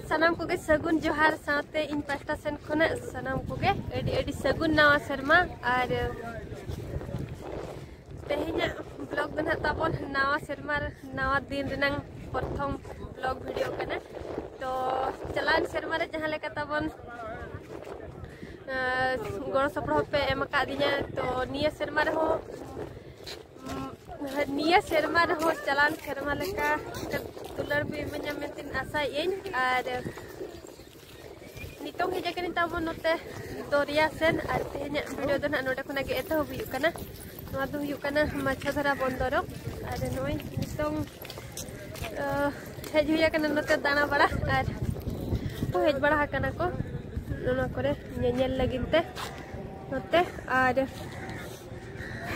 सनाम को सगुन जोहार साथे इन पास्टा सेन खोना सनाम को एडी एडी सगुन नवा शर्मा और तेहेना ब्लॉग दना ताबन नवा शर्मा नवा दिन रनंग प्रथम ब्लॉग वीडियो कना तो चलान शर्मा रे जहां लेका ताबन गणो सपड़ो पे एम का दिया तो निया शर्मा रे हो चलान शर्मा लेका दुलर भी मन्या मेतिन आशा इन और नितों हे जकनि ताबो नोते दोरिया सेन और तेहेना वीडियो दना नोडे खना गे एतो हुयु कना नोआ दो हुयु कना माछा धरा बंदरो और नोय नितों हेज हुया कना नोते दाना बड़ा और को हेज बड़ा कना को नोना करे ñeñel लगिनते नोते और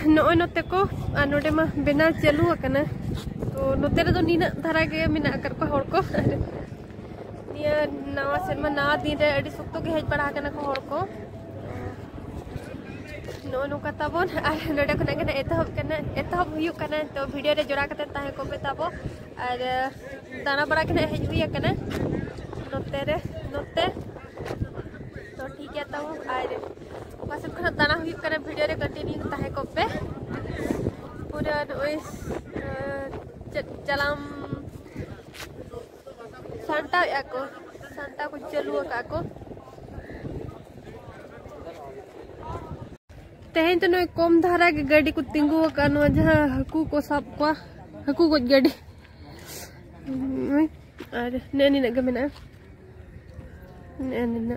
नोय नोते को नोडे मा बेना चालू कना तो नोते रे दो नीना धारा गे मिना कर को हर को निया नवा शर्मा नवा दिन रे अडी सुक्तो गे हेज बड़ा कना को हर को नो नो का ताबोन नोडे खना गे एतहब हुयु कना तो वीडियो रे जोड़ा कते ताहे को बेताबो और दाना बड़ा कना हेज हुया कना नोते तो ठीक है ताबो और बस खना दाना हुयु कना वीडियो रे कंटिन्यू ताहे को पे पूरा ओइ चलाम सांता को चलू का को तेहें तो नोय कम धारा के गाड़ी को तिंगु का नो जहां हकू को सब को हकू को गाड़ी और नेनी न गमेना नेनी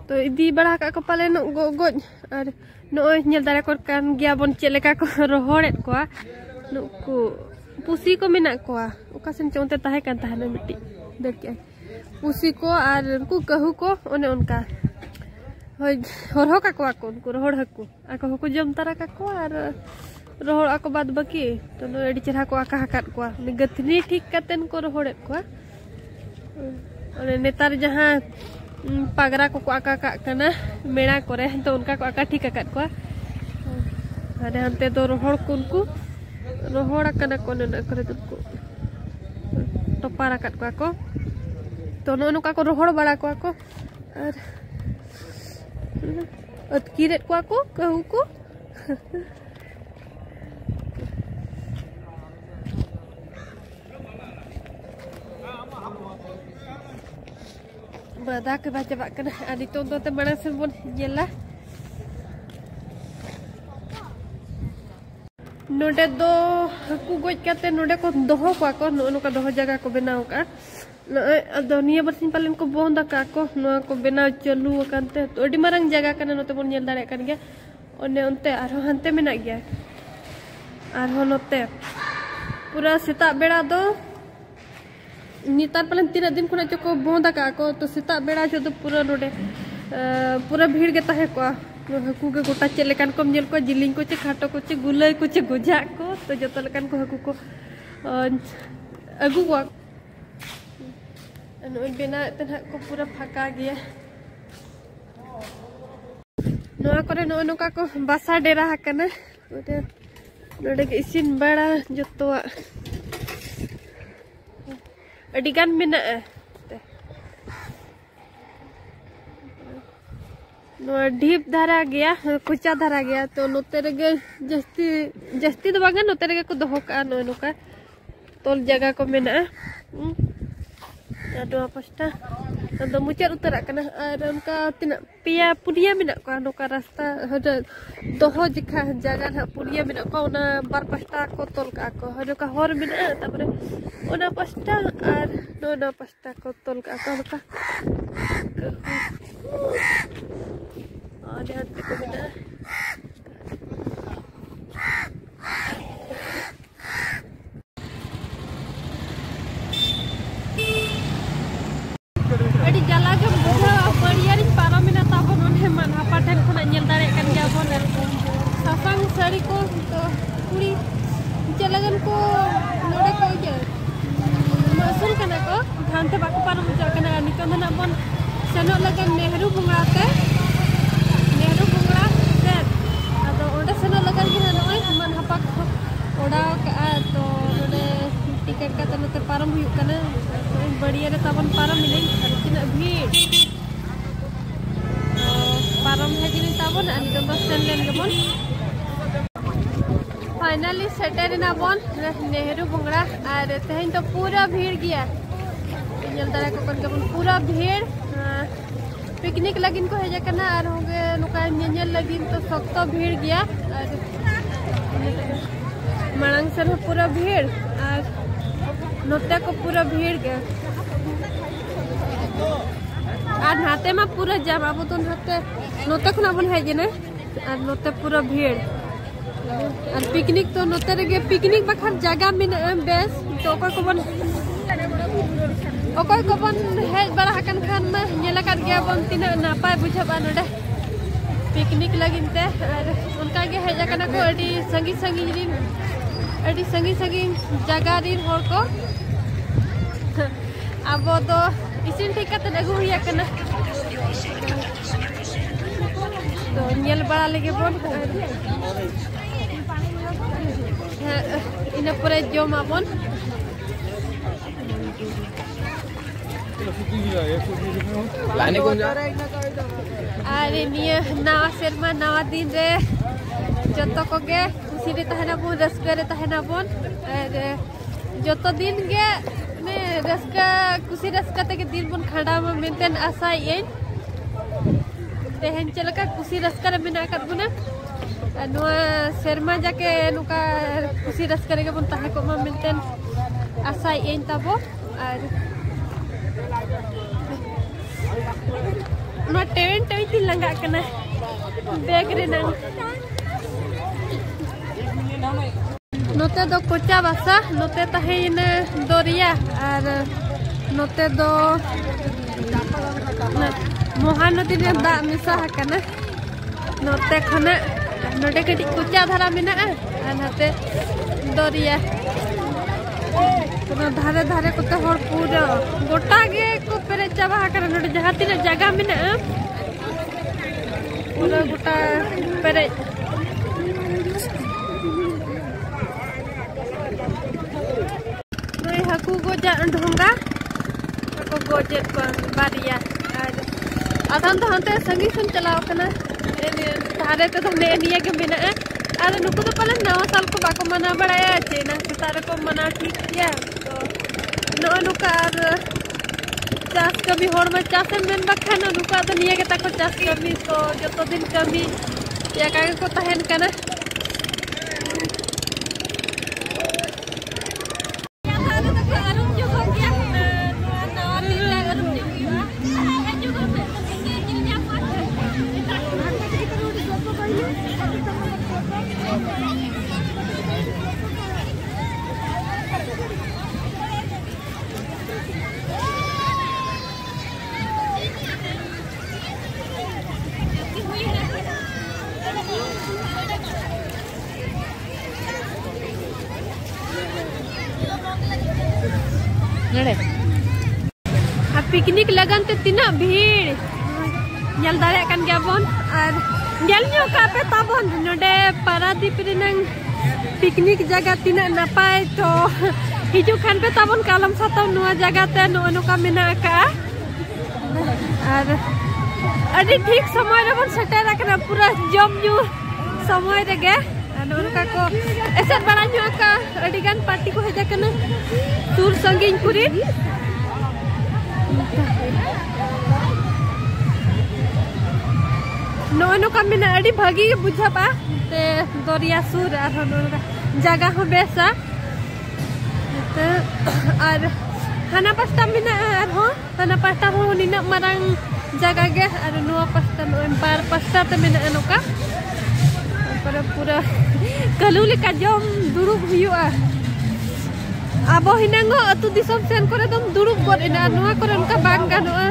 तो इदी बड़ा का पाले नो गोज और नोय नेल दारा को कान गया बन चलेका को रोहड़े को नुकु पुसी को मेना को ओका सेन चोंते ताहे कान ताहे मिट्टी देख के पुसी को और उनको कहू को ओने उनका होय होरहो का को उनको रोहड़ हकु आको हकु जम तारा का को और रोहड़ आको बाद बाकी तो नो एडी चरहा को आका हकात को गथनी ठीक कतेन को रोहड़े को और नेतार जहां पागरा को आका का कना मेणा करे तो उनका को आका ठीक आकात को अरे हंते तो रोहड़ को उनको रोहड़ कना को न करे तुमको टपारा काट को तो नो का को रोहड़ बड़ा को और अतकीरेट को कहू को बदा के बाचे बाकना आदि तो ते बड़ा से बोन येला नोडे दो हकू गोज काते नोडे को दोहो को नो का दोहो जगह को बनाव का दुनिया बरसिन पालन को बोंदा का को नो को बनाव चालू कानते तो अडी मारंग जगह कने नोते बोन येल दारे कान गया ओने ओनते आरो हंते मेना गया आरो नोते पूरा सेता बेड़ा दो नितार पालन 3 दिन खुना चको बोंदा का को तो सेता बेड़ा जो तो पूरा नोडे पूरा भीड़ के ताहे को हकू के गोटा चे लेकान को नेल को जिलिंग को चे खाटो को चे गुलई को चे गुजा को तो जतो लेकान को हकू को अगु को नो बेना तना को पूरा फाका गया नोआ करे नो का को बासा डेरा हकना ओते नोडे के इसिन बड़ा जतो अडिगान मेना ढीप धारा गया कुचा धारा गया तो नोते रे जस्ती तो बागा नोते रे को दोहो का नो का तोल जगह को मेना दो पास्टा तो मुचार उतर कना और उनका तिना पिया पुनिया मेना को नोका रास्ता दोहो जिखा जगह ना पुनिया मेना को ओना बार पास्टा को तोल का को नोका हर मेना तापरे ओना पास्टा और नोना पास्टा को तोल का नोका और यहाँ को मेना अड़ी जला के बुझा बढ़िया रिन पारा में ना ताबो नोने मन हापाठन खना नेल दारे कन गया बोन साफांग साड़ी को तो पूरी चलगन को नोडे को जे मसूल कना को धानते बाको पारा मुजा कना नितो ना बोन सेनो लगन नेहरू बुंगड़ा से अदो ओडे सेनो लगन कि नोय मन हापा ओडा का तो नोडे टिकट का तो नोते पारम हुयु कना बढ़िया रे ताबन पारम मिलें तीना भीड़ पारम हेजिन ताबन अंदर बस सेन गबन फाइनली सेटेरिना बन नेहरू बंगड़ा और तेहन तो पूरा भीड़ गया नल दारा को गबन पूरा भीड़ पिकनिक लगिन को हेजा करना और होगे नुका नेल लगिन तो सख्त भीड़ गया और मांग से पूरा भीड़ और नोते को पूरा भीड़ गया और नाते में पूरा जाम अब तो नाते नोते खुना बन हेजे और नोते पूरा भीड़ और पिकनिक तो नोते रे पिकनिक बखर जगह में बेस तो ओकोय को बन हेज बड़ा हकन खान में नेला कर गया बन तीना नापाय बुझाबा नडे पिकनिक लगिनते और उनका के हेजा कना को अडी संगी संगी जगह दिन होर को अब तो इसिन ठीक कते अगु हुया कना तो नेल बड़ा लगे बन इन परे जमा बन अरे निया नवा सेरमा नवा दिन रे जतो को गे खुशी रे तहना बन रस्का रे तहना बन और जतो दिन गे ने रस्का खुशी रस्का ते के दिन बन खड़ा में मेंटेन आशा ये तेहन चलका खुशी रस्का रे मेना कर बुना नवा सेरमा जाके नुका खुशी रस्का रे बन तहा को में मेंटेन आशा ये तबो और ना टेन ती लंगा कना बैग रे नंग नोते दो कोचा बासा नोते तहेन दोरिया और नोते दो महानदी रे दा मिसा हकना नोते खना नोटे कटी कोचा धारा मेना और नाते दोरिया धारे धारे को तो हर पूरा गोटा गे को पेरे चाबा कर नोटे जहां तीना जगह मेना पूरा गोटा पेरे नोय हाकू गोजा ढोंगा को गोजेत को बारिया और अधन तो हंते संगी सुन चलाओ कना धारे तो ने निया के मेना और नुकु तो पले नवा साल को बाको मना बड़ाया चेना सितारे को मना ठीक किया तो नो नुका चास कभी होर में चास में बखा न नुका तो निया के ताको चास कभी तो जतो दिन कभी या कागे को तहन कना पिकनिक लगन ते तीना भीड़ नल दारे कन गया बन और नल न्यो का पे ताबन नडे पारादीप रिनंग पिकनिक जगह तीना नपाय तो हिजु खान पे ताबन कालम सातम नुआ जगह ते नो नुका मेना का और अडी ठीक समय रे बन सेटर रखना पूरा जम जू समय रे गे नुका को ऐसे बड़ा न्यो का अडी गान पार्टी को हेजा कना दूर संगीन पुरी नो का मेना अडी भागी बुझाबा ते दरिया सुर और जगह हो बेसा और हाना पास्ता मेना हो हाना पास्ता हो निना मारंग जगह गे और नुआ पास्ता नो बार पास्ता ते मेना नोका पर पूरा कलु लेका जम दुरुब हुआ अब हिनांगो अतु दिसम सेन करे दम दुरुब गोद इना नुआ करे उनका बांग गानोआ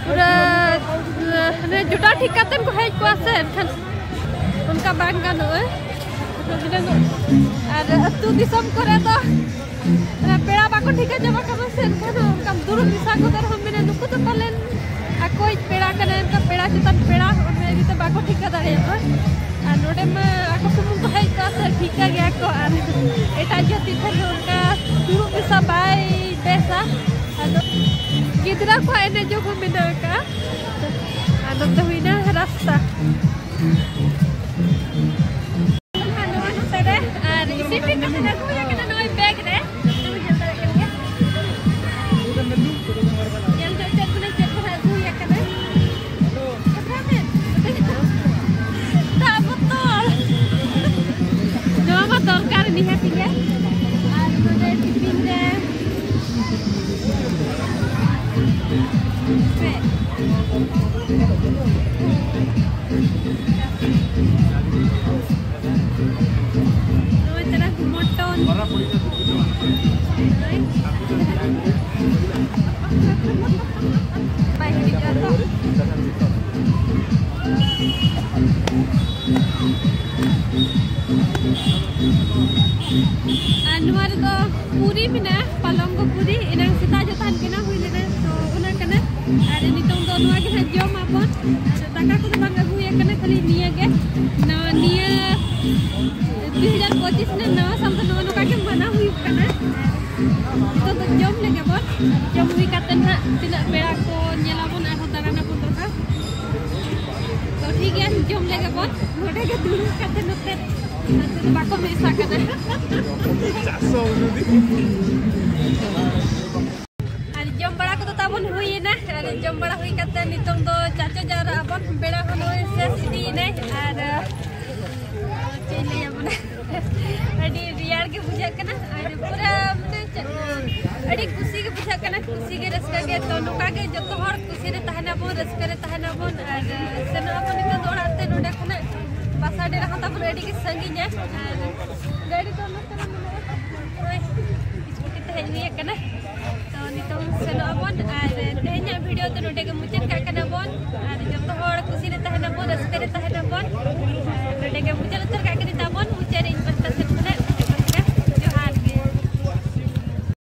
पूरा ने जुटा ठीक कातन को हेज को आसे खान उनका बांग गानोआ और अतु दिसम करे तो पेड़ा बाको ठीक जमा कमा सेन खान उनका दुरुब दिसा को तर हम मेने नुकु तो पलेन अकोय पेड़ा कने उनका पेड़ा चितन पेड़ा उनमें भी तो बाको ठीक दाड़े नोडे में aku sumung ko hai ka selfie ka gaya ko eta jati thar ka dulu bisa bai desa ado gidra ko ene jo ko menaka ado tuhina rasta anu anu tere ar isi pin ka na ko ya kana noi bag re yang cek kuna cek ko aku ya kana Tongkar ni happy ya. Ada tipin deh. Noi telah moton. Baik di jatuh. Anuar do puri mina palonggo puri inang sita jotan kena hui lena so una kana ada nitong do nuar kena jom apon ada taka ko bang agu ya kana khali niya ge na niya 2025 ne nawa samta nawa nuka ke mana hui kana to jom lege bon jom hui katen ha tina pera ko nyela bon arho darana pun doka to thik ya jom lege bon node ge dulu katen notet bako mesa kana ari jom bara ko tabon hui na ari jom bara hui kata nitong do chacho jara abon bera hono se sidi ne ar chele abon adi riyar ke bujak kana ari pura mane adi kusi ke bujak kana kusi ke raska ge to nuka ge joto hor kusi re tahana bon raska re tahana bon ar seno abon nitong do orate node kana basa de raha tabon adi ke sanginya gadi to no tena ya kana to nitong seno abon ar tehnya video to node ge mucet ka kana bon ar joto hor kusi re tahana bon raska re tahana